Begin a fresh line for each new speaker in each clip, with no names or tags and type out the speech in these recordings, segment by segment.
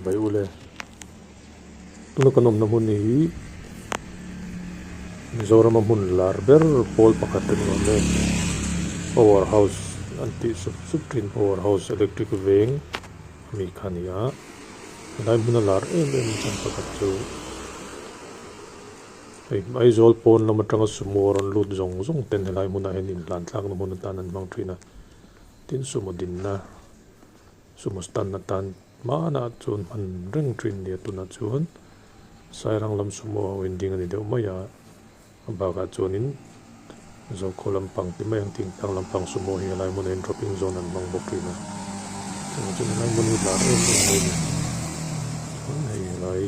bai ule tuna kanom na mun hi Mizoram mun larber pol pakatan ngone Powerhouse anti subtrain Powerhouse electric Veng mi khania lai mun lar chan pakat chu Aizawl pon lama tanga sumoron lut zong ten lai mun a henin lan tlak na mun tanan mang trina tin sumodin na sumustan na tan mana chun man reng trin dia tuna chuan sairang lam sumo winding ani deuh maya baga chuanin zo kholam pang ti mai ang ting tang lam pang sumo hi lai mun en dropping zone an mang bok trina chun lai mun hi la nei lai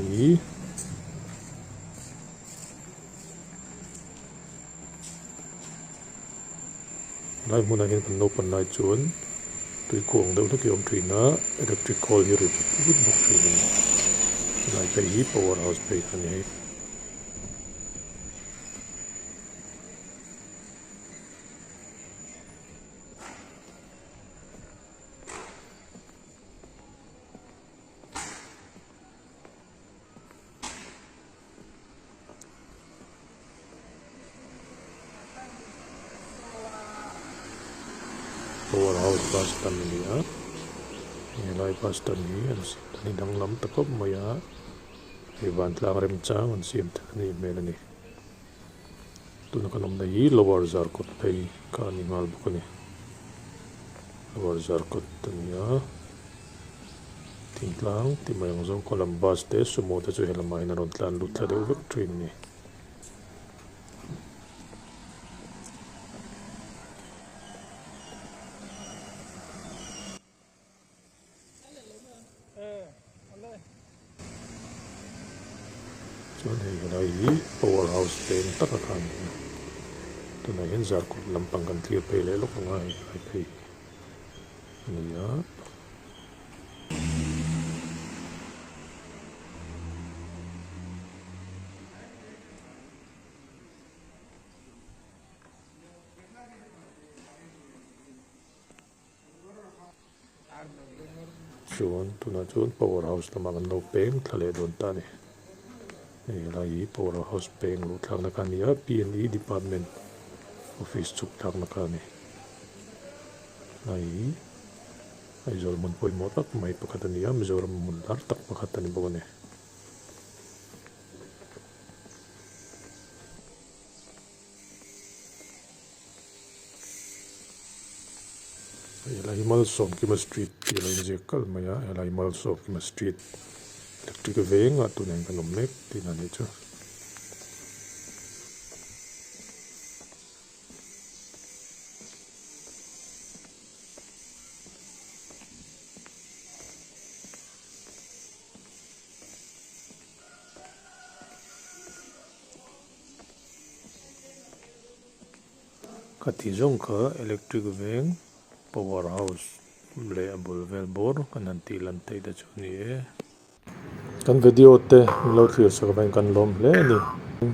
lai mun a hin kan no pan lai chuan tui kong deuh na ki om trina electric call hi ri bok trina lai pe hi Powerhouse pe kan hi Powerhouse Boston dia nilai Boston ni an tani dang lam takop maya iban tlang rem chang an sim tani melani tuna kanom na hi lower zarkot pei ka animal bukani lower zarkot tania tingtlang ti mayang zo Columbus te sumo te chu helamai na ron tlan lut thade uvek train ni chuan hei hi Powerhouse pen taka khan tuna hin zarkot lampang kan clear pe le lok ngai ai phei nia chuan tuna chuan Powerhouse lama kan lo peng thale don ta ni lai Powerhouse peng lu thlak na kan nia P&E department office chuk thlak na kan ni lai Aizawl mun poi mo tak mai pakhat ania Mizoram mun lar tak pakhat ani bawk ani lai Malsom kima street ti lai je kal maya lai Malsom kima street electric Veng a tunen kanom mek tin ani chu kati zong kha electric Veng Powerhouse le abul vel bor kan anti lan te da chu ni e kan video te lo thir sak bain kan lom hle ni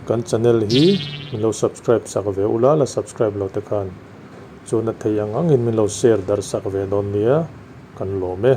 kan channel hi lo subscribe sak ve ula la subscribe lo te kan chuna theyang angin min lo share dar sak ve don nia kan lom e